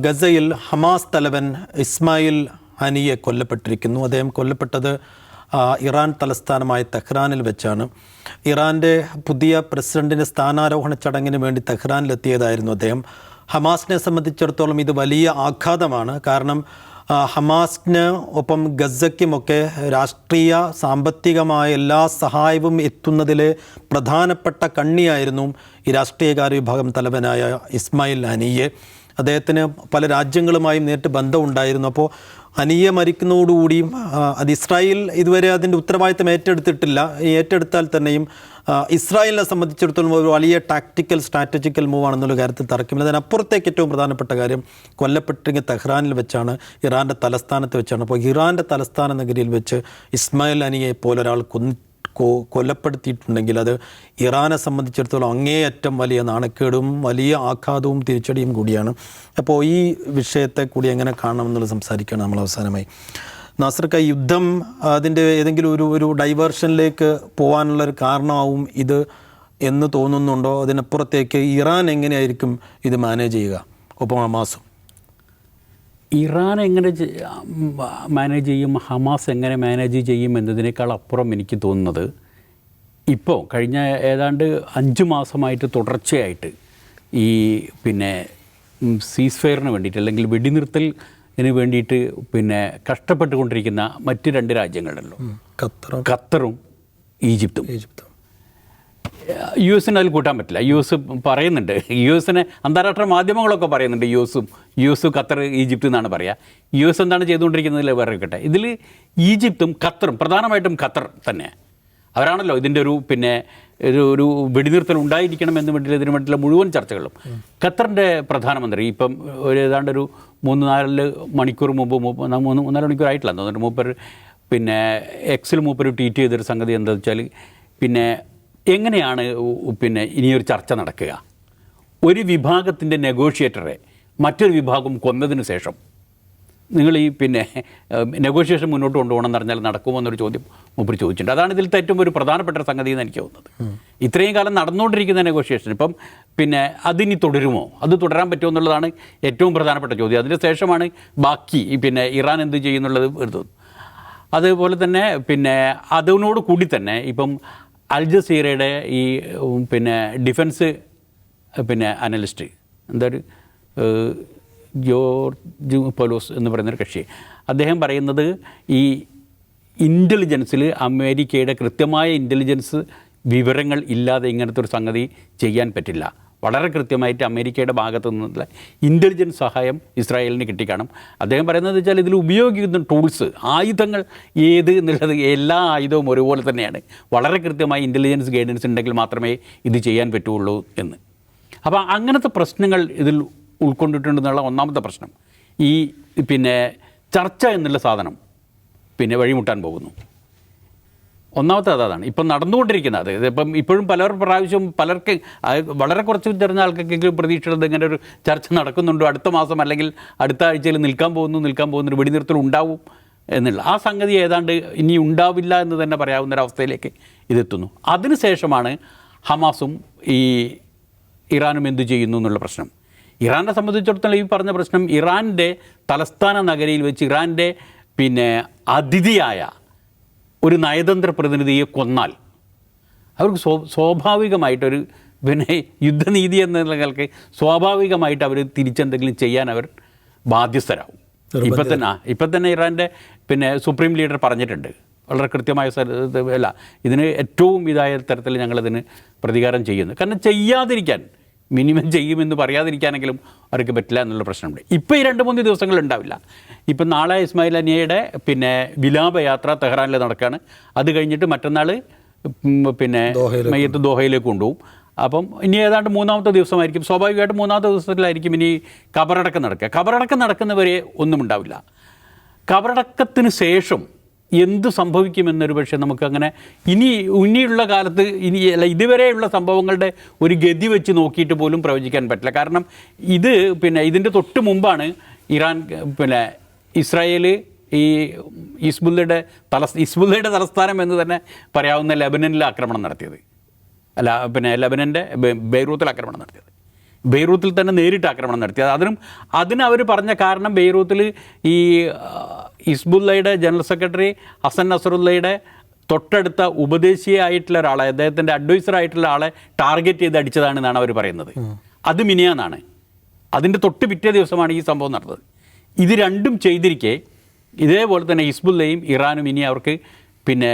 ഗസയിൽ ഹമാസ് തലവൻ ഇസ്മായിൽ ഹനിയെ കൊല്ലപ്പെട്ടിരിക്കുന്നു. അദ്ദേഹം കൊല്ലപ്പെട്ടത് ഇറാൻ തലസ്ഥാനമായ തെഹ്റാനിൽ വെച്ചാണ്. ഇറാൻ്റെ പുതിയ പ്രസിഡന്റിൻ്റെ സ്ഥാനാരോഹണ ചടങ്ങിന് വേണ്ടി തെഹ്റാനിലെത്തിയതായിരുന്നു അദ്ദേഹം. ഹമാസിനെ സംബന്ധിച്ചിടത്തോളം ഇത് വലിയ ആഘാതമാണ്. കാരണം ഹമാസിന് ഒപ്പം ഗസയ്ക്കുമൊക്കെ രാഷ്ട്രീയ സാമ്പത്തികമായ എല്ലാ സഹായവും എത്തുന്നതിലെ പ്രധാനപ്പെട്ട കണ്ണിയായിരുന്നു ഈ രാഷ്ട്രീയകാര്യ വിഭാഗം തലവനായ ഇസ്മായിൽ ഹനിയെ. അദ്ദേഹത്തിന് പല രാജ്യങ്ങളുമായും നേരിട്ട് ബന്ധമുണ്ടായിരുന്നു. അപ്പോൾ ഹനിയെ മരിക്കുന്നതോടുകൂടിയും അത് ഇസ്രായേൽ ഇതുവരെ അതിൻ്റെ ഉത്തരവാദിത്തം ഏറ്റെടുത്തിട്ടില്ല. ഏറ്റെടുത്താൽ തന്നെയും ഇസ്രായേലിനെ സംബന്ധിച്ചിടത്തോളം ഒരു വലിയ ടാക്ടിക്കൽ സ്ട്രാറ്റജിക്കൽ മൂവാണെന്നുള്ള കാര്യത്തിൽ തർക്കമില്ല. അതിനപ്പുറത്തേക്ക് ഏറ്റവും പ്രധാനപ്പെട്ട കാര്യം കൊല്ലപ്പെട്ടിരിക്കുന്ന തെഹ്റാനിൽ വെച്ചാണ്, ഇറാൻ്റെ തലസ്ഥാനത്ത് വെച്ചാണ്. അപ്പോൾ ഇറാൻ്റെ തലസ്ഥാന നഗരിയിൽ വെച്ച് ഇസ്മായിൽ ഹനിയെ പോലൊരാൾ കൊല്ലപ്പെടുത്തിയിട്ടുണ്ടെങ്കിൽ അത് ഇറാനെ സംബന്ധിച്ചിടത്തോളം അങ്ങേയറ്റം വലിയ നാണക്കേടും വലിയ ആഘാതവും തിരിച്ചടിയും കൂടിയാണ്. അപ്പോൾ ഈ വിഷയത്തെ കൂടി എങ്ങനെ കാണണമെന്നുള്ളത് സംസാരിക്കുകയാണ് നമ്മൾ അവസാനമായി. നാസർക്ക, യുദ്ധം അതിൻ്റെ ഏതെങ്കിലും ഒരു ഡൈവേർഷനിലേക്ക് പോകാനുള്ളൊരു കാരണമാവും ഇത് എന്ന് തോന്നുന്നുണ്ടോ? അതിനപ്പുറത്തേക്ക് ഇറാൻ എങ്ങനെയായിരിക്കും ഇത് മാനേജ് ചെയ്യുക, ഒപ്പം ഹമാസും? ഇറാൻ എങ്ങനെ മാനേജ് ചെയ്യും, ഹമാസ് എങ്ങനെ മാനേജ് ചെയ്യും എന്നതിനേക്കാൾ അപ്പുറം എനിക്ക് തോന്നുന്നത്, ഇപ്പോൾ കഴിഞ്ഞ ഏതാണ്ട് 5 മാസമായിട്ട് തുടർച്ചയായിട്ട് ഈ സീസ് ഫയറിന് വേണ്ടിയിട്ട് അല്ലെങ്കിൽ വെടിനിർത്തലിന് വേണ്ടിയിട്ട് കഷ്ടപ്പെട്ടുകൊണ്ടിരിക്കുന്ന മറ്റ് 2 രാജ്യങ്ങളുണ്ടല്ലോ, ഖത്തറും ഈജിപ്തും. യു എസിന് അതിൽ കൂട്ടാൻ പറ്റില്ല. യു എസ് പറയുന്നുണ്ട്, യു എസിനെ അന്താരാഷ്ട്ര മാധ്യമങ്ങളൊക്കെ പറയുന്നുണ്ട് യു എസ് ഖത്തർ ഈജിപ്ത് എന്നാണ് പറയുക. യു എസ് എന്താണ് ചെയ്തുകൊണ്ടിരിക്കുന്നതിൽ വേറെ ഇരിക്കട്ടെ. ഇതിൽ ഈജിപ്തും ഖത്തറും, പ്രധാനമായിട്ടും ഖത്തർ തന്നെ, അവരാണല്ലോ ഇതിൻ്റെ ഒരു വെടിനിർത്തൽ ഉണ്ടായിരിക്കണം എന്ന് വേണ്ടിയിട്ട് ഇതിനു വേണ്ടിയിട്ടുള്ള മുഴുവൻ ചർച്ചകളും. ഖത്തറിൻ്റെ പ്രധാനമന്ത്രി ഇപ്പം ഏതാണ്ടൊരു 3-4 മണിക്കൂർ മുമ്പ്, 3-4 മണിക്കൂർ ആയിട്ടില്ല തോന്നുന്നു, മൂപ്പർ എക്സിൽ മൂപ്പർ ട്വീറ്റ് ചെയ്തൊരു സംഗതി എന്താണെന്ന് വെച്ചാൽ എങ്ങനെയാണ് ഇനിയൊരു ചർച്ച നടക്കുക? ഒരു വിഭാഗത്തിൻ്റെ നെഗോഷിയേറ്ററെ മറ്റൊരു വിഭാഗം കൊന്നതിന് ശേഷം നിങ്ങൾ ഈ നെഗോഷിയേഷൻ മുന്നോട്ട് കൊണ്ടുപോകണമെന്ന് പറഞ്ഞാൽ നടക്കുമോ എന്നൊരു ചോദ്യം മൂപ്പർ ചോദിച്ചിട്ടുണ്ട്. അതാണ് ഇതിലത്തെ ഏറ്റവും ഒരു പ്രധാനപ്പെട്ട സംഗതി എന്ന് എനിക്ക് തോന്നുന്നത്. ഇത്രയും കാലം നടന്നുകൊണ്ടിരിക്കുന്ന നെഗോഷിയേഷൻ ഇപ്പം അതിനി തുടരുമോ, അത് തുടരാൻ പറ്റുമോ എന്നുള്ളതാണ് ഏറ്റവും പ്രധാനപ്പെട്ട ചോദ്യം. അതിന് ശേഷമാണ് ബാക്കി ഇറാൻ എന്ത് ചെയ്യുന്നുള്ളത് തോന്നുന്നു. അതുപോലെ തന്നെ അതിനോട് കൂടി തന്നെ ഇപ്പം അൽ ജസീറയുടെ ഈ ഡിഫൻസ് അനലിസ്റ്റ് ജോർജ് പലോസ് എന്ന് പറയുന്നൊരു കക്ഷി, അദ്ദേഹം പറയുന്നത് ഈ ഇൻ്റലിജൻസിൽ അമേരിക്കയുടെ കൃത്യമായ ഇൻ്റലിജൻസ് വിവരങ്ങൾ ഇല്ലാതെ ഇങ്ങനത്തെ ഒരു സംഗതി ചെയ്യാൻ പറ്റില്ല. വളരെ കൃത്യമായിട്ട് അമേരിക്കയുടെ ഭാഗത്തു നിന്നുള്ള ഇൻ്റലിജൻസ് സഹായം ഇസ്രായേലിന് കിട്ടിക്കാണും. അദ്ദേഹം പറയുന്നത് വെച്ചാൽ ഇതിൽ ഉപയോഗിക്കുന്ന ടൂൾസ്, ആയുധങ്ങൾ ഏത് എന്നുള്ളത് എല്ലാ ആയുധവും ഒരുപോലെ തന്നെയാണ്. വളരെ കൃത്യമായി ഇൻ്റലിജൻസ് ഗൈഡൻസ് ഉണ്ടെങ്കിൽ മാത്രമേ ഇത് ചെയ്യാൻ പറ്റുള്ളൂ എന്ന്. അപ്പോൾ അങ്ങനത്തെ പ്രശ്നങ്ങൾ ഇതിൽ ഉൾക്കൊണ്ടിട്ടുണ്ടെന്നുള്ള ഒന്നാമത്തെ പ്രശ്നം. ഈ ചർച്ച എന്നുള്ള സാധനം വഴിമുട്ടാൻ പോകുന്നു. ഒന്നാമത്തെ അതാണ് ഇപ്പം നടന്നുകൊണ്ടിരിക്കുന്നത്. ഇപ്പം ഇപ്പോഴും പലർക്ക് വളരെ കുറച്ച് ചെറിയ ആൾക്കെങ്കിലും പ്രതീക്ഷയുള്ളത് ഇങ്ങനെ ഒരു ചർച്ച നടക്കുന്നുണ്ടോ, അടുത്ത മാസം അല്ലെങ്കിൽ അടുത്ത ആഴ്ചയിൽ നിൽക്കാൻ പോകുന്നൊരു വെടിനിർത്തൽ ഉണ്ടാവും എന്നുള്ള ആ സംഗതി ഏതാണ്ട് ഇനി ഉണ്ടാവില്ല എന്ന് തന്നെ പറയാവുന്നൊരവസ്ഥയിലേക്ക് ഇതെത്തുന്നു. അതിനുശേഷമാണ് ഹമാസും ഈ ഇറാനും എന്തു ചെയ്യുന്നു എന്നുള്ള പ്രശ്നം. ഇറാനെ സംബന്ധിച്ചിടത്തോളം ഈ പറഞ്ഞ പ്രശ്നം, ഇറാൻ്റെ തലസ്ഥാന നഗരിയിൽ വെച്ച് ഇറാൻ്റെ അതിഥിയായ ഒരു നയതന്ത്ര പ്രതിനിധിയെ കൊന്നാൽ അവർക്ക് സ്വാഭാവികമായിട്ടൊരു യുദ്ധനീതി എന്ന നിലയ്ക്ക് സ്വാഭാവികമായിട്ട് അവർ തിരിച്ചെന്തെങ്കിലും ചെയ്യാൻ അവർ ബാധ്യസ്ഥരാകും. ഇപ്പം തന്നെ ഇറാൻ്റെ സുപ്രീം ലീഡർ പറഞ്ഞിട്ടുണ്ട് വളരെ കൃത്യമായ ഇതിന് ഏറ്റവും ഇതായ തരത്തിൽ ഞങ്ങളിതിന് പ്രതികാരം ചെയ്യുന്നു. കാരണം ചെയ്യാതിരിക്കാൻ, മിനിമം ചെയ്യുമെന്ന് പറയാതിരിക്കാനെങ്കിലും അവർക്ക് പറ്റില്ല എന്നുള്ള പ്രശ്നമുണ്ട്. ഇപ്പോൾ ഈ 2-3 ദിവസങ്ങൾ ഉണ്ടാവില്ല. ഇപ്പം നാളെ ഇസ്മായിൽ ഹനിയയുടെ വിലാപയാത്ര തെഹ്റാനിൽ നടക്കുകയാണ്. അത് കഴിഞ്ഞിട്ട് മറ്റന്നാൾ മയ്യത്ത് ദോഹയിലേക്ക് കൊണ്ടുപോകും. അപ്പം ഇനി ഏതാണ്ട് 3-ാമത്തെ ദിവസമായിരിക്കും, സ്വാഭാവികമായിട്ടും 3-ാമത്തെ ദിവസത്തിലായിരിക്കും ഇനി ഖബറടക്കം നടക്കുക. ഖബറടക്കം നടക്കുന്നവരെ ഒന്നും ഉണ്ടാവില്ല. ഖബറടക്കത്തിന് ശേഷം എന്ത് സംഭവിക്കുമെന്നൊരു പക്ഷേ നമുക്കങ്ങനെ ഇനിയുള്ള കാലത്ത് ഇതുവരെയുള്ള സംഭവങ്ങളുടെ ഒരു ഗതി വെച്ച് നോക്കിയിട്ട് പോലും പ്രവചിക്കാൻ പറ്റില്ല. കാരണം ഇതിൻ്റെ തൊട്ട് മുമ്പാണ് ഇറാൻ ഇസ്രായേൽ ഈ ഹിസ്ബുള്ളയുടെ തലസ്ഥാനം എന്ന് തന്നെ പറയാവുന്ന ലെബനനിൽ ആക്രമണം നടത്തിയത്, ലെബനൻ്റെ ബെയ്റൂത്തിൽ ആക്രമണം നടത്തിയത്. ബെയ്റൂത്തിൽ തന്നെ നേരിട്ട് ആക്രമണം നടത്തിയത്. അതിന് അവർ പറഞ്ഞ കാരണം ബെയ്റൂത്തിൽ ഈ ഹിസ്ബുള്ളയുടെ ജനറൽ സെക്രട്ടറി ഹസൻ നസറുള്ളയുടെ തൊട്ടടുത്ത ഉപദേശിയായിട്ടുള്ള ഒരാളെ, അദ്ദേഹത്തിൻ്റെ അഡ്വൈസറായിട്ടുള്ള ആളെ ടാർഗറ്റ് ചെയ്ത് അടിച്ചതാണെന്നാണ് അവർ പറയുന്നത്. അത് മിനിയാന്നാണ്. അതിൻ്റെ തൊട്ട് പിറ്റേ ദിവസമാണ് ഈ സംഭവം നടന്നത്. ഇത് രണ്ടും ചെയ്തിരിക്കെ ഇതേപോലെ തന്നെ ഹിസ്ബുള്ളയും ഇറാനും ഇനി അവർക്ക് പിന്നെ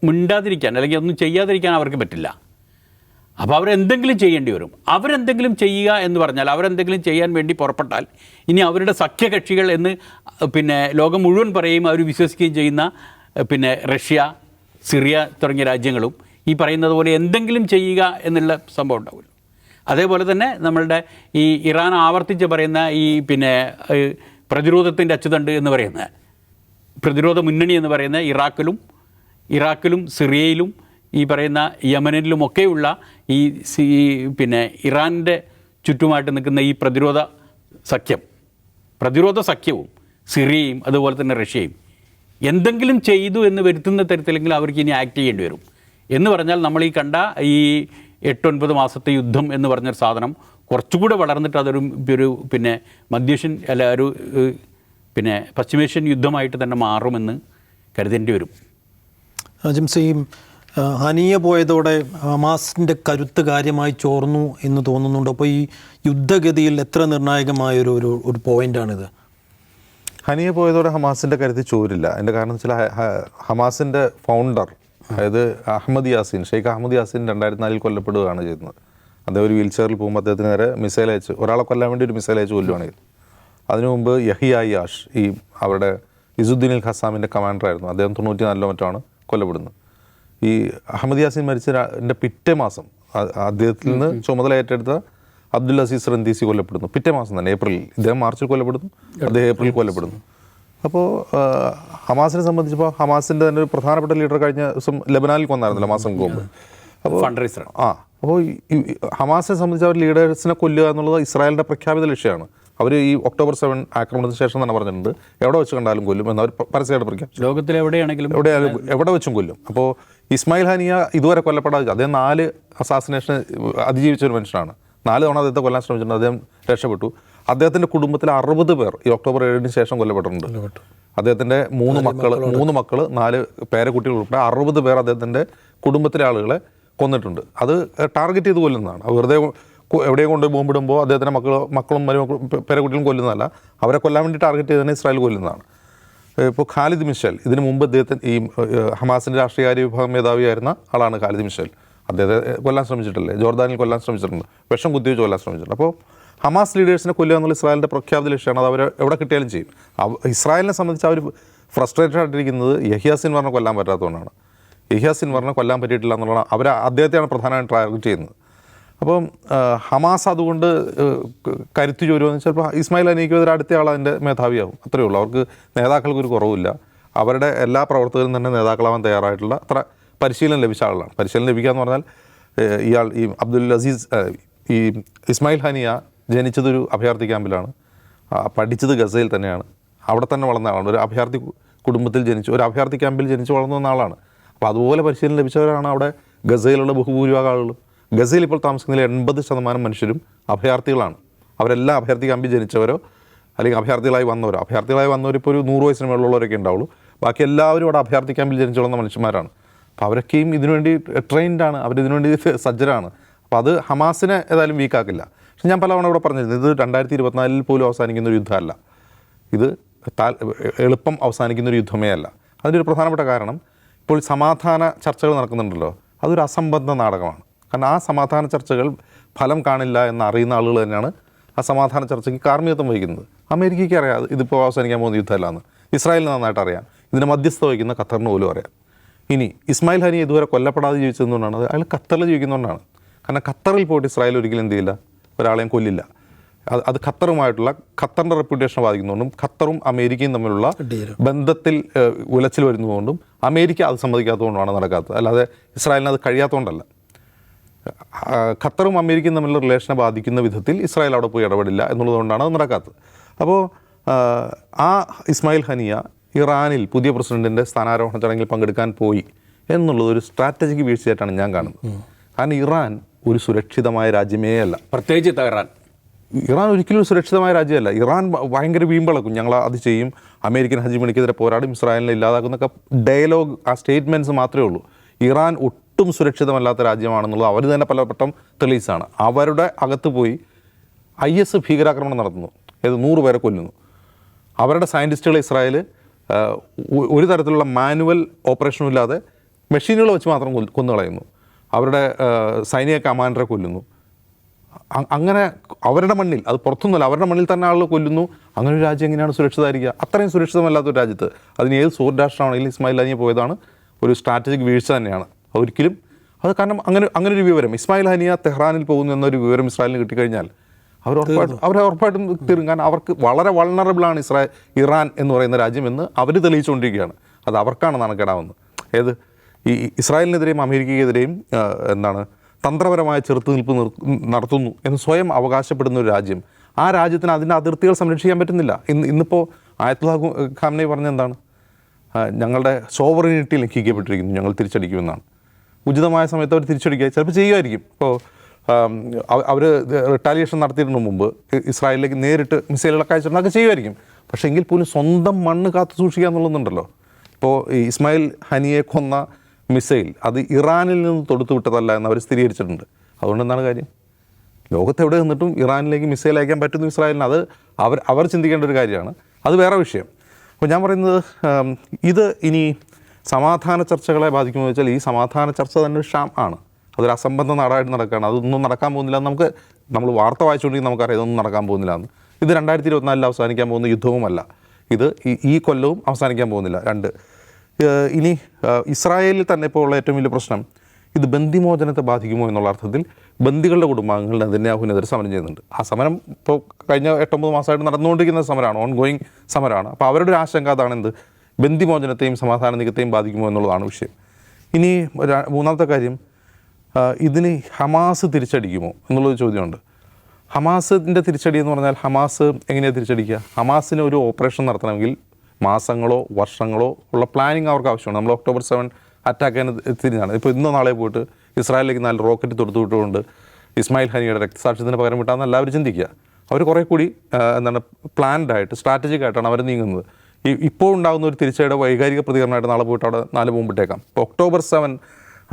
മിണ്ടാതിരിക്കാൻ അല്ലെങ്കിൽ ഒന്നും ചെയ്യാതിരിക്കാൻ അവർക്ക് പറ്റില്ല. അപ്പോൾ അവരെന്തെങ്കിലും ചെയ്യേണ്ടി വരും. അവരെന്തെങ്കിലും ചെയ്യുക എന്ന് പറഞ്ഞാൽ, അവരെന്തെങ്കിലും ചെയ്യാൻ വേണ്ടി പുറപ്പെട്ടാൽ ഇനി അവരുടെ സഖ്യകക്ഷികൾ എന്ന് പിന്നെ ലോകം മുഴുവൻ പറയുകയും അവർ വിശ്വസിക്കുകയും ചെയ്യുന്ന പിന്നെ റഷ്യ, സിറിയ തുടങ്ങിയ രാജ്യങ്ങളും ഈ പറയുന്നത് പോലെ എന്തെങ്കിലും ചെയ്യുക എന്നുള്ള സംഭവം ഉണ്ടാവില്ല. അതേപോലെ തന്നെ നമ്മളുടെ ഈ ഇറാൻ ആവർത്തിച്ച് പറയുന്ന ഈ പിന്നെ പ്രതിരോധത്തിൻ്റെ അച്ചുതണ്ട് എന്ന് പറയുന്ന പ്രതിരോധ മുന്നണി എന്ന് പറയുന്ന ഇറാഖിലും സിറിയയിലും ഈ പറയുന്ന യമനിലുമൊക്കെയുള്ള ഈ പിന്നെ ഇറാൻ്റെ ചുറ്റുമായിട്ട് നിൽക്കുന്ന ഈ പ്രതിരോധ സഖ്യവും സിറിയയും അതുപോലെ തന്നെ റഷ്യയും എന്തെങ്കിലും ചെയ്തു എന്ന് വരുത്തുന്ന തരത്തിലെങ്കിലും അവർക്ക് ഇനി ആക്ട് ചെയ്യേണ്ടി വരും. എന്ന് പറഞ്ഞാൽ നമ്മൾ ഈ കണ്ട ഈ 8-9 മാസത്തെ യുദ്ധം എന്ന് പറഞ്ഞൊരു സാധനം കുറച്ചുകൂടെ വളർന്നിട്ട് അതൊരു പിന്നെ മധ്യേഷ്യൻ അല്ല ഒരു പിന്നെ പശ്ചിമേഷ്യൻ യുദ്ധമായിട്ട് തന്നെ മാറുമെന്ന് കരുതേണ്ടി വരും. ജിംസയും ഹനിയ പോയതോടെ ഹമാസിൻ്റെ കരുത്ത് കാര്യമായി ചോർന്നു എന്ന് തോന്നുന്നുണ്ട്. അപ്പോൾ ഈ യുദ്ധഗതിയിൽ എത്ര നിർണായകമായൊരു ഒരു പോയിൻ്റാണിത്? ഹനിയ പോയതോടെ ഹമാസിൻ്റെ കരുത്ത് ചോരില്ല. അതിൻ്റെ കാരണം വെച്ചാൽ ഹമാസിൻ്റെ ഫൗണ്ടർ, അതായത് ഷെയ്ഖ് അഹമ്മദ് യാസീൻ 2004 കൊല്ലപ്പെടുകയാണ് ചെയ്യുന്നത്. അദ്ദേഹം ഒരു വീൽ ചെയറിൽ പോകുമ്പോൾ അദ്ദേഹത്തിന് നേരെ മിസൈൽ അയച്ച്, ഒരാളെ കൊല്ലാൻ വേണ്ടി ഒരു മിസൈൽ അയച്ച് കൊല്ലുകയാണ് ചെയ്തത്. അതിനു മുമ്പ് യഹിയ യാഷ്, ഈ അവരുടെ ഇസുദ്ദീൻ അൽ ഖസാമിൻ്റെ കമാൻഡറായിരുന്നു. അദ്ദേഹം 94 മറ്റാണ് കൊല്ലപ്പെടുന്നത്. ഈ അഹമ്മദ് യാസീൻ മരിച്ചതിൻ്റെ പിറ്റേ മാസം അദ്ദേഹത്തിൽ നിന്ന് ചുമതല ഏറ്റെടുത്ത അബ്ദുൽ അസീസ് റന്തീസി കൊല്ലപ്പെടുന്നു. പിറ്റേ മാസം തന്നെ ഏപ്രിലിൽ. ഇദ്ദേഹം മാർച്ചിൽ കൊല്ലപ്പെടുന്നു, അദ്ദേഹം ഏപ്രിലിൽ കൊല്ലപ്പെടുന്നു. അപ്പോൾ ഹമാസിനെ സംബന്ധിച്ചപ്പോൾ ഹമാസിൻ്റെ തന്നെ ഒരു പ്രധാനപ്പെട്ട ലീഡർ കഴിഞ്ഞ ദിവസം ലെബനാനിൽ കൊന്നായിരുന്നല്ലോ മാസം മുമ്പ്. അപ്പോൾ അപ്പോൾ ഹമാസിനെ സംബന്ധിച്ച് അവർ ലീഡേഴ്സിനെ കൊല്ലുക എന്നുള്ളത് ഇസ്രായേലിൻ്റെ പ്രഖ്യാപിത ലക്ഷ്യമാണ്. അവർ ഈ ഒക്ടോബർ 7 ആക്രമണത്തിന് ശേഷം തന്നെ പറഞ്ഞിട്ടുണ്ട്, എവിടെ വെച്ച് കണ്ടാലും കൊല്ലും എന്നവർ പരസ്യമായിട്ട് പ്രഖ്യാപിച്ചു. ലോകത്തിൽ എവിടെ വെച്ചും കൊല്ലും. അപ്പോൾ ഇസ്മായിൽ ഹനിയ ഇതുവരെ കൊല്ലപ്പെടാതെ, അദ്ദേഹം 4 അസാസിനേഷൻ അതിജീവിച്ച ഒരു മനുഷ്യനാണ്. 4 തവണ അദ്ദേഹത്തെ കൊല്ലാൻ ശ്രമിച്ചിട്ടുണ്ട്, അദ്ദേഹം രക്ഷപ്പെട്ടു. അദ്ദേഹത്തിൻ്റെ കുടുംബത്തിൽ 60 പേർ ഈ ഒക്ടോബർ 7 ശേഷം കൊല്ലപ്പെട്ടിട്ടുണ്ട്. അദ്ദേഹത്തിൻ്റെ 3 മക്കൾ 4 പേരക്കുട്ടികൾ ഉൾപ്പെടെ 60 പേർ അദ്ദേഹത്തിൻ്റെ കുടുംബത്തിലെ ആളുകളെ കൊന്നിട്ടുണ്ട്. അത് ടാർഗറ്റ് ചെയ്ത് കൊല്ലുന്നതാണ്. വെറുതെ എവിടെയും കൊണ്ട് ബോംബിടുമ്പോൾ അദ്ദേഹത്തിൻ്റെ മക്കളും പേരക്കുട്ടികളും കൊല്ലുന്നതല്ല, അവരെ കൊല്ലാൻ വേണ്ടി ടാർഗറ്റ് ചെയ്ത് തന്നെ ഇസ്രായേൽ കൊല്ലുന്നതാണ്. ഇപ്പോൾ ഖാലിദ് മിഷേൽ, ഇതിന് മുമ്പ് അദ്ദേഹത്തിന് ഈ ഹമാസിൻ്റെ രാഷ്ട്രീയകാര്യ വിഭാഗം മേധാവിയായിരുന്ന ആളാണ് ഖാലിദ് മിഷേൽ. അദ്ദേഹത്തെ കൊല്ലാൻ ശ്രമിച്ചിട്ടില്ലേ, ജോർദാനിൽ കൊല്ലാൻ ശ്രമിച്ചിട്ടുണ്ട്, വിഷം കുത്തിവെച്ച് കൊല്ലാൻ ശ്രമിച്ചിട്ടുണ്ട്. അപ്പോൾ ഹമാസ് ലീഡേഴ്സിനെ കൊല്ലുക എന്നുള്ള ഇസ്രായേലിൻ്റെ പ്രഖ്യാപിത ലക്ഷ്യമാണ്. അത് അവർ എവിടെ കിട്ടിയാലും ചെയ്യും. ഇസ്രായേലിനെ സംബന്ധിച്ച് അവർ ഫ്രസ്ട്രേറ്റഡ് ആയിട്ടിരിക്കുന്നത് യഹിയ സിൻവറിനെ കൊല്ലാൻ പറ്റാത്തതുകൊണ്ടാണ്. യഹിയ സിൻവറിനെ കൊല്ലാൻ പറ്റിയിട്ടില്ല എന്നുള്ളതാണ്. അവർ അദ്ദേഹത്തെയാണ് പ്രധാനമായും ടാർഗറ്റ് ചെയ്യുന്നത്. അപ്പം ഹമാസ് അതുകൊണ്ട് കരുത്ത് ചോരുമെന്ന് ചിലപ്പോൾ ഇസ്മായിൽ ഹനിയയ്ക്ക് ഒരു അടുത്ത ആൾ അതിൻ്റെ മേധാവിയാവും. അത്രയേ ഉള്ളൂ. അവർക്ക് നേതാക്കൾക്കൊരു കുറവില്ല. അവരുടെ എല്ലാ പ്രവർത്തകരും തന്നെ നേതാക്കളാവാൻ തയ്യാറായിട്ടുള്ള അത്ര പരിശീലനം ലഭിച്ച ആളാണ്. പരിശീലനം ലഭിക്കുക എന്ന് പറഞ്ഞാൽ ഈ അബ്ദുൽ അസീസ് ഈ ഇസ്മായിൽ ഹനിയ ജനിച്ചതൊരു അഭയാർത്ഥി ക്യാമ്പിലാണ്, പഠിച്ചത് ഗസയിൽ തന്നെയാണ്, അവിടെ തന്നെ വളർന്ന ആളാണ്. ഒരു അഭയാർത്ഥി കുടുംബത്തിൽ ജനിച്ചു, ഒരു അഭയാർത്ഥി ക്യാമ്പിൽ ജനിച്ച് വളർന്നു വന്ന ആളാണ്. അപ്പോൾ അതുപോലെ പരിശീലനം ലഭിച്ചവരാണ് അവിടെ ഗസയിലുള്ള ബഹുഭൂരിഭാഗം ആളുകളും. ഗസയിൽ ഇപ്പോൾ താമസിക്കുന്നതിൽ 80% മനുഷ്യരും അഭയാർത്ഥികളാണ്. അവരെല്ലാം അഭയാർത്ഥി ക്യാമ്പിൽ ജനിച്ചവരോ അല്ലെങ്കിൽ അഭയാർത്ഥികളായി വന്നവരിപ്പോൾ ഒരു 100 വയസ്സിന് മേളുള്ളവരൊക്കെ ഉണ്ടാവുള്ളൂ. ബാക്കി എല്ലാവരും അവിടെ അഭയാർത്ഥി ക്യാമ്പിൽ ജനിച്ചു വളർന്ന മനുഷ്യന്മാരാണ്. അപ്പോൾ അവരൊക്കെയും ഇതിനുവേണ്ടി ട്രെയിൻഡാണ്, അവരിതിനുവേണ്ടി സജ്ജരാണ്. അപ്പോൾ അത് ഹമാസിനെ ഏതായാലും വീക്കാക്കില്ല. പക്ഷെ ഞാൻ പലവണ ഇവിടെ പറഞ്ഞിരുന്നു, ഇത് 2024 പോലും അവസാനിക്കുന്ന ഒരു യുദ്ധമല്ല. ഇത് എളുപ്പം അവസാനിക്കുന്നൊരു യുദ്ധമേ അല്ല. അതിൻ്റെ ഒരു പ്രധാനപ്പെട്ട കാരണം, ഇപ്പോൾ സമാധാന ചർച്ചകൾ നടക്കുന്നുണ്ടല്ലോ, അതൊരു അസംബന്ധ നാടകമാണ്. കാരണം ആ സമാധാന ചർച്ചകൾ ഫലം കാണില്ല എന്നറിയുന്ന ആളുകൾ തന്നെയാണ് ആ സമാധാന ചർച്ചയ്ക്ക് കാർമ്മികത്വം വഹിക്കുന്നത്. അമേരിക്കയ്ക്ക് അറിയാം ഇതിപ്പോൾ അവസാനിക്കാൻ പോകുന്ന യുദ്ധമല്ലാന്ന്. ഇസ്രായേലിന് നന്നായിട്ട് അറിയാം. ഇതിന് മധ്യസ്ഥ വഹിക്കുന്ന ഖത്തറിന് പോലും അറിയാം. ഇനി ഇസ്മായിൽ ഹനിയ ഇതുവരെ കൊല്ലപ്പെടാതെ ജീവിച്ചതുകൊണ്ടാണ്, അത് അയാൾ ഖത്തറിൽ ജീവിക്കുന്നതുകൊണ്ടാണ്. കാരണം ഖത്തറിൽ പോയിട്ട് ഇസ്രായേൽ ഒരിക്കലും എന്ത് ചെയ്യില്ല, ഒരാളെയും കൊല്ലില്ല. അത് ഖത്തറിൻ്റെ റെപ്യൂട്ടേഷനെ ബാധിക്കുന്നതുകൊണ്ടും ഖത്തറും അമേരിക്കയും തമ്മിലുള്ള ബന്ധത്തിൽ ഉലച്ചിൽ വരുന്നതുകൊണ്ടും അമേരിക്ക അത് സമ്മതിക്കാത്തതുകൊണ്ടാണ് നടക്കാത്തത്. അല്ലാതെ ഇസ്രായേലിന് അത് കഴിയാത്തതുകൊണ്ടല്ല. ഖത്തറും അമേരിക്കയും തമ്മിലുള്ള റിലേഷനെ ബാധിക്കുന്ന വിധത്തിൽ ഇസ്രായേൽ അവിടെ പോയി ഇടപെടില്ല എന്നുള്ളതുകൊണ്ടാണ് അത് നടക്കാത്തത്. അപ്പോൾ ആ ഇസ്മായിൽ ഹനിയ ഇറാനിൽ പുതിയ പ്രസിഡൻറ്റിൻ്റെ സ്ഥാനാരോഹണ ചടങ്ങിൽ പങ്കെടുക്കാൻ പോയി എന്നുള്ളത് ഒരു സ്ട്രാറ്റജിക് വീഴ്ചയായിട്ടാണ് ഞാൻ കാണുന്നത്. കാരണം ഇറാൻ ഒരു സുരക്ഷിതമായ രാജ്യമേ അല്ല, പ്രത്യേകിച്ച് ഇറാൻ ഒരിക്കലും ഒരു സുരക്ഷിതമായ രാജ്യമല്ല. ഇറാൻ ഭയങ്കര വീമ്പിളക്കും, ഞങ്ങൾ അത് ചെയ്യും, അമേരിക്കൻ ഹെജിമണിക്കെതിരെ പോരാടും, ഇസ്രായേലിനെ ഇല്ലാതാക്കുന്നൊക്കെ ഡയലോഗ്, ആ സ്റ്റേറ്റ്മെൻറ്റ്സ് മാത്രമേ ഉള്ളൂ. ഇറാൻ ഒട്ടും സുരക്ഷിതമല്ലാത്ത രാജ്യമാണെന്നുള്ളത് അവർ തന്നെ പലവട്ടം തെളിയിച്ചാണ്. അവരുടെ അകത്ത് പോയി IS ഭീകരാക്രമണം നടത്തുന്നു, 100 പേരെ കൊല്ലുന്നു. അവരുടെ സയൻറ്റിസ്റ്റുകളെ ഇസ്രായേൽ ഒരു തരത്തിലുള്ള മാനുവൽ ഓപ്പറേഷനും ഇല്ലാതെ മെഷീനുകൾ വെച്ച് മാത്രം കൊന്നുകളയുന്നു. അവരുടെ സൈനിക കമാൻഡറെ കൊല്ലുന്നു. അങ്ങനെ അവരുടെ മണ്ണിൽ, അത് പുറത്തൊന്നുമല്ല, അവരുടെ മണ്ണിൽ തന്നെ ആളുകൾ കൊല്ലുന്നു. അങ്ങനെ ഒരു രാജ്യം എങ്ങനെയാണ് സുരക്ഷിതമായിരിക്കുക? അത്രയും സുരക്ഷിതമല്ലാത്തൊരു രാജ്യത്ത് അതിന് ഏത് സൂര്യരാഷ്ട്രമാണെങ്കിലും ഇസ്മായിൽ ഹാനിയെ പോയതാണ് ഒരു സ്ട്രാറ്റജിക് വീഴ്ച തന്നെയാണ്. ഒരിക്കലും അത് കാരണം അങ്ങനെ ഒരു വിവരം ഇസ്മായിൽ ഹാനിയ തെഹ്റാനിൽ പോകുന്നു എന്നൊരു വിവരം ഇസ്രായേലിന് കിട്ടിക്കഴിഞ്ഞാൽ അവരെ ഉറപ്പായിട്ടും തീരും. കാരണം അവർക്ക് വളരെ വൾണറബിളാണ് ഇറാൻ എന്ന് പറയുന്ന രാജ്യമെന്ന് അവർ തെളിയിച്ചുകൊണ്ടിരിക്കുകയാണ്. അത് അവർക്കാണ് നാണക്കേടാവുന്നത്. ഈ ഇസ്രായേലിനെതിരെയും അമേരിക്കയ്ക്കെതിരെയും തന്ത്രപരമായ ചെറുത്തുനിൽപ്പ് നടത്തുന്നു എന്ന് സ്വയം അവകാശപ്പെടുന്ന ഒരു രാജ്യം, ആ രാജ്യത്തിന് അതിൻ്റെ അതിർത്തികൾ സംരക്ഷിക്കാൻ പറ്റുന്നില്ല. ഇന്നിപ്പോൾ ആയത്തുല്ലാ ഖാംനൈ പറഞ്ഞ എന്താണ്? ഞങ്ങളുടെ സോവറിനിറ്റി ലംഘിക്കപ്പെട്ടിരിക്കുന്നു, ഞങ്ങൾ തിരിച്ചടിക്കുമെന്നാണ്. ഉചിതമായ സമയത്ത് അവർ തിരിച്ചടിക്കുക ചിലപ്പോൾ ചെയ്യുമായിരിക്കും. ഇപ്പോൾ അവർ റിട്ടാലിയേഷൻ നടത്തിയതിനു മുമ്പ് ഇസ്രായേലിലേക്ക് നേരിട്ട് മിസൈലുകളൊക്കെ അയച്ചിട്ടുണ്ടൊക്കെ ചെയ്യുമായിരിക്കും. പക്ഷേ എങ്കിൽ പോലും സ്വന്തം മണ്ണ് കാത്തു സൂക്ഷിക്കുക എന്നുള്ളതുണ്ടല്ലോ. ഇപ്പോൾ ഇസ്മായിൽ ഹാനിയെ കൊന്ന മിസൈൽ അത് ഇറാനിൽ നിന്ന് തൊടുത്തു വിട്ടതല്ല എന്ന് അവർ സ്ഥിരീകരിച്ചിട്ടുണ്ട്. അതുകൊണ്ട് എന്താണ് കാര്യം? ലോകത്ത് എവിടെ നിന്നിട്ടും ഇറാനിലേക്ക് മിസൈൽ അയക്കാൻ പറ്റുന്നു ഇസ്രായേലിന്. അത് അവർ ചിന്തിക്കേണ്ട ഒരു കാര്യമാണ്. അത് വേറെ വിഷയം. അപ്പോൾ ഞാൻ പറയുന്നത്, ഇത് ഇനി സമാധാന ചർച്ചകളെ ബാധിക്കുമെന്ന് വെച്ചാൽ ഈ സമാധാന ചർച്ച തന്നെ ഒരു ഷാം ആണ്. അതൊരു അസംബന്ധ നാടായിട്ട് നടക്കുകയാണ്. അതൊന്നും നടക്കാൻ പോകുന്നില്ല എന്ന് നമ്മൾ വാർത്ത വായിച്ചുകൊണ്ടെങ്കിൽ നമുക്കറിയാം ഇതൊന്നും നടക്കാൻ പോകുന്നില്ല എന്ന്. ഇത് 2024 അവസാനിക്കാൻ പോകുന്ന യുദ്ധവുമല്ല. ഇത് ഈ കൊല്ലവും അവസാനിക്കാൻ പോകുന്നില്ല. ഇനി ഇസ്രായേലിൽ തന്നെ ഇപ്പോൾ ഉള്ള ഏറ്റവും വലിയ പ്രശ്നം ഇത് ബന്ദിമോചനത്തെ ബാധിക്കുമോ എന്നുള്ള അർത്ഥത്തിൽ ബന്ദികളുടെ കുടുംബാംഗങ്ങൾ നെതന്യാഹുവിനെതിരെ സമരം ചെയ്യുന്നുണ്ട്. ആ സമരം ഇപ്പോൾ കഴിഞ്ഞ 8-9 മാസമായിട്ട് നടന്നുകൊണ്ടിരിക്കുന്ന സമരമാണ്, ഓൺഗോയിങ് സമരമാണ്. അപ്പോൾ അവരുടെ ഒരു ആശങ്ക അതാണ്, എന്ത് ബന്ദിമോചനത്തെയും സമാധാന നീക്കത്തെയും ബാധിക്കുമോ എന്നുള്ളതാണ് വിഷയം. ഇനി മൂന്നാമത്തെ കാര്യം, ഇതിന് ഹമാസ് തിരിച്ചടിക്കുമോ എന്നുള്ളൊരു ചോദ്യമുണ്ട്. ഹമാസിൻ്റെ തിരിച്ചടി എന്ന് പറഞ്ഞാൽ ഹമാസ് എങ്ങനെയാണ് തിരിച്ചടിക്കുക? ഹമാസിന് ഒരു ഓപ്പറേഷൻ നടത്തണമെങ്കിൽ മാസങ്ങളോ വർഷങ്ങളോ ഉള്ള പ്ലാനിങ് അവർക്ക് ആവശ്യമാണ്. നമ്മൾ October 7 അറ്റാക്ക് ചെയ്യാൻ തിരിഞ്ഞാണ്. ഇപ്പോൾ ഇന്നോ നാളെ പോയിട്ട് ഇസ്രായേലിലേക്ക് 4 റോക്കറ്റ് തൊടുത്തുവിട്ടുകൊണ്ട് ഇസ്മായിൽ ഹാനിയുടെ രക്തസാക്ഷ്യത്തിന് പകരം വിട്ടാന്ന് എല്ലാവരും ചിന്തിക്കുക. അവർ കുറേ കൂടി പ്ലാൻഡായിട്ട് സ്ട്രാറ്റജിക് ആയിട്ടാണ് അവർ നീങ്ങുന്നത്. ഇപ്പോൾ ഉണ്ടാകുന്ന ഒരു തിരിച്ചടിയുടെ വൈകാരിക പ്രതികരണമായിട്ട് നാളെ പോയിട്ട് അവിടെ 4 ബോംബിട്ടേക്കാം. ഇപ്പോൾ October 7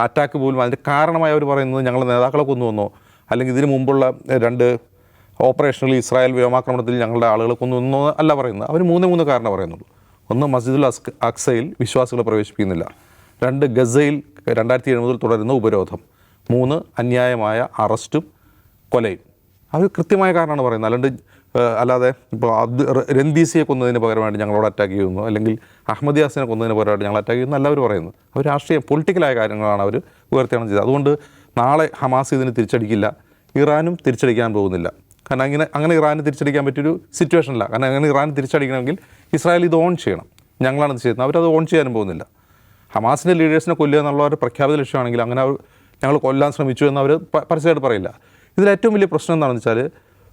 അറ്റാക്ക് പോലും അതിൻ്റെ കാരണമായി അവർ പറയുന്നത് ഞങ്ങളുടെ നേതാക്കളെ കൊന്നുവന്നോ, അല്ലെങ്കിൽ ഇതിനു മുമ്പുള്ള 2 ഓപ്പറേഷനിൽ ഇസ്രായേൽ വ്യോമാക്രമണത്തിൽ ഞങ്ങളുടെ ആളുകളെ കൊന്നുവന്നോ അല്ല പറയുന്നത്. അവർ 3 കാരണം പറയുന്നുള്ളൂ. 1, മസ്ജിദുൽ അക്സയിൽ വിശ്വാസികളെ പ്രവേശിപ്പിക്കുന്നില്ല. 2, ഗസയിൽ 2007 മുതൽ തുടരുന്ന ഉപരോധം. 3, അന്യായമായ അറസ്റ്റും കൊലയും. അവർ കൃത്യമായ കാരണമാണ് പറയുന്നത്. അല്ലാതെ ഇപ്പോൾ രന്തീസിയെ കൊന്നതിന് പകരമായിട്ട് ഞങ്ങളോട് അറ്റാക്ക് ചെയ്യുന്നു, അല്ലെങ്കിൽ അഹമ്മദ് യാസിനെ കൊന്നതിന് പകരമായിട്ട് ഞങ്ങൾ അറ്റാക്ക് ചെയ്യുന്നു അല്ല അവർ പറയുന്നത്. അവർ രാഷ്ട്രീയ പൊളിറ്റിക്കലായ കാര്യങ്ങളാണ് അവർ ഉയർത്തിയാണ് ചെയ്തത്. അതുകൊണ്ട് നാളെ ഹമാസ് ഇതിന് തിരിച്ചടിക്കില്ല, ഇറാനും തിരിച്ചടിക്കാൻ പോകുന്നില്ല. കാരണം അങ്ങനെ ഇറാന് തിരിച്ചടിക്കാൻ പറ്റിയൊരു സിറ്റുവേഷനല്ല. കാരണം അങ്ങനെ ഇറാന് തിരിച്ചടിക്കണമെങ്കിൽ ഇസ്രായേൽ ഇത് ഓൺ ചെയ്യണം. ഞങ്ങളാണ് ഇത് ചെയ്യുന്നത്. അവരത് ഓൺ ചെയ്യാനും പോകുന്നില്ല. ഹമാസിൻ്റെ ലീഡേഴ്സിനെ കൊല്ലുക എന്നുള്ള ഒരു പ്രഖ്യാപിത ലക്ഷ്യമാണെങ്കിൽ അങ്ങനെ ഞങ്ങൾ കൊല്ലാൻ ശ്രമിച്ചു എന്ന് അവർ പരസ്യമായിട്ട് പറയില്ല. ഇതിലേറ്റവും വലിയ പ്രശ്നം എന്താണെന്ന് വെച്ചാൽ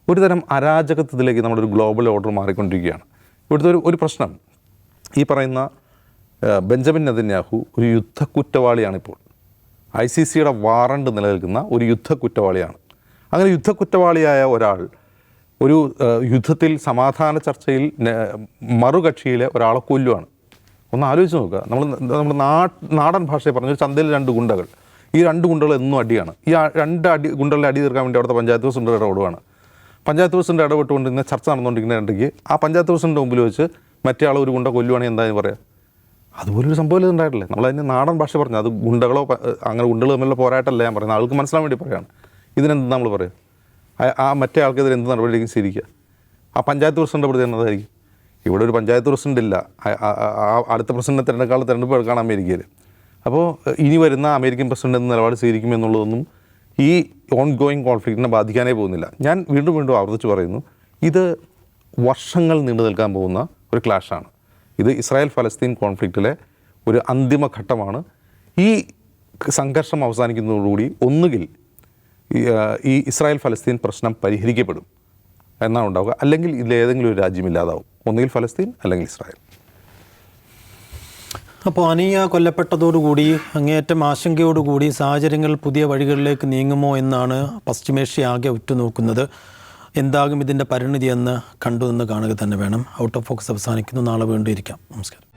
ഒരു തരം അരാജകത്വത്തിലേക്ക് നമ്മുടെ ഒരു ഗ്ലോബൽ ഓർഡർ മാറിക്കൊണ്ടിരിക്കുകയാണ്. ഇവിടുത്തെ ഒരു പ്രശ്നം, ഈ പറയുന്ന ബെഞ്ചമിൻ നെതന്യാഹു ഒരു യുദ്ധ കുറ്റവാളിയാണിപ്പോൾ. ICCയുടെ വാറണ്ട് നിലനിൽക്കുന്ന ഒരു യുദ്ധ കുറ്റവാളിയാണ്. അങ്ങനെ യുദ്ധ കുറ്റവാളിയായ ഒരാൾ ഒരു യുദ്ധത്തിൽ സമാധാന ചർച്ചയിൽ മറുകക്ഷിയിലെ ഒരാളെ കൊല്ലുവാണ്. ഒന്ന് ആലോചിച്ച് നോക്കുക. നമ്മൾ നാടൻ ഭാഷയെ പറഞ്ഞൊരു ചന്തയിൽ 2 ഗുണ്ടകൾ. ഈ 2 ഗുണ്ടകൾ എന്നും അടിയാണ്. ഈ 2 ഗുണ്ടകളുടെ അടി തീർക്കാൻ വേണ്ടി അവിടുത്തെ പഞ്ചായത്ത് പ്രസിഡന്റ് ഇടപെടുകയാണ്. പഞ്ചായത്ത് പ്രസിഡന്റ് ഇടപെട്ടുകൊണ്ട് ഇന്ന് ചർച്ച നടന്നുകൊണ്ടിരിക്കുന്നിടയ്ക്ക് ആ പഞ്ചായത്ത് പ്രസിഡന്റ് മുമ്പിൽ വെച്ച് മറ്റേ ആൾ ഒരു ഗുണ്ട കൊല്ലുവാണെങ്കിൽ എന്താണെന്ന് പറയാം? അതുപോലൊരു സംഭവം ഉണ്ടായിട്ടില്ലേ? നമ്മളതിന് നാടൻ ഭാഷ പറഞ്ഞു. അത് ഗുണ്ടകളോ അങ്ങനെ ഗുണ്ടകൾ തമ്മിലുള്ള പോരാട്ടമല്ല ഞാൻ പറയുന്നത്, ആൾക്ക് മനസ്സിലാൻ വേണ്ടി പറയുകയാണ്. ഇതിനെന്ത് നമ്മൾ പറയും? ആ മറ്റേ ആൾക്കെതിരെ എന്ത് നടപടിയായിരിക്കും സ്വീകരിക്കുക? ആ പഞ്ചായത്ത് പ്രസിഡന്റ് പ്രതി എന്നതായിരിക്കും. ഇവിടെ ഒരു പഞ്ചായത്ത് പ്രസിഡന്റ് ഇല്ല. അടുത്ത പ്രസിഡന്റിനെ തിരഞ്ഞെടുപ്പ് എടുക്കുകയാണ് അമേരിക്കയിൽ. അപ്പോൾ ഇനി വരുന്ന അമേരിക്കൻ പ്രസിഡന്റ് എന്ന നിലപാട് സ്വീകരിക്കുമെന്നുള്ളതൊന്നും ഈ ഓൺഗോയിങ് കോൺഫ്ലിക്റ്റിനെ ബാധിക്കാനേ പോകുന്നില്ല. ഞാൻ വീണ്ടും ആവർത്തിച്ച് പറയുന്നു, ഇത് വർഷങ്ങൾ നീണ്ടു നിൽക്കാൻ പോകുന്ന ഒരു ക്ലാഷാണ്. ഇത് ഇസ്രായേൽ ഫലസ്തീൻ കോൺഫ്ലിക്റ്റിലെ ഒരു അന്തിമ ഘട്ടമാണ്. ഈ സംഘർഷം അവസാനിക്കുന്നതോടുകൂടി ഒന്നുകിൽ ഈ ഇസ്രായേൽ ഫലസ്തീൻ പ്രശ്നം പരിഹരിക്കപ്പെടും എന്നാണ് ഉണ്ടാവുക, അല്ലെങ്കിൽ ഇതിലേതെങ്കിലും ഒരു രാജ്യമില്ലാതാവും. ഒന്നുകിൽ ഫലസ്തീൻ അല്ലെങ്കിൽ ഇസ്രായേൽ. അപ്പോൾ അനിയ കൊല്ലപ്പെട്ടതോടുകൂടി അങ്ങേയറ്റം ആശങ്കയോടുകൂടി സാഹചര്യങ്ങൾ പുതിയ വഴികളിലേക്ക് നീങ്ങുമോ എന്നാണ് പശ്ചിമേഷ്യ ആകെ ഉറ്റുനോക്കുന്നത്. എന്താകും ഇതിൻ്റെ പരിണിതി എന്ന് കണ്ടു നിന്ന് കാണുക തന്നെ വേണം. ഔട്ട് ഓഫ് ഫോക്കസ് അവസാനിക്കുന്നു. നാളെ വീണ്ടും ഇരിക്കാം. നമസ്കാരം.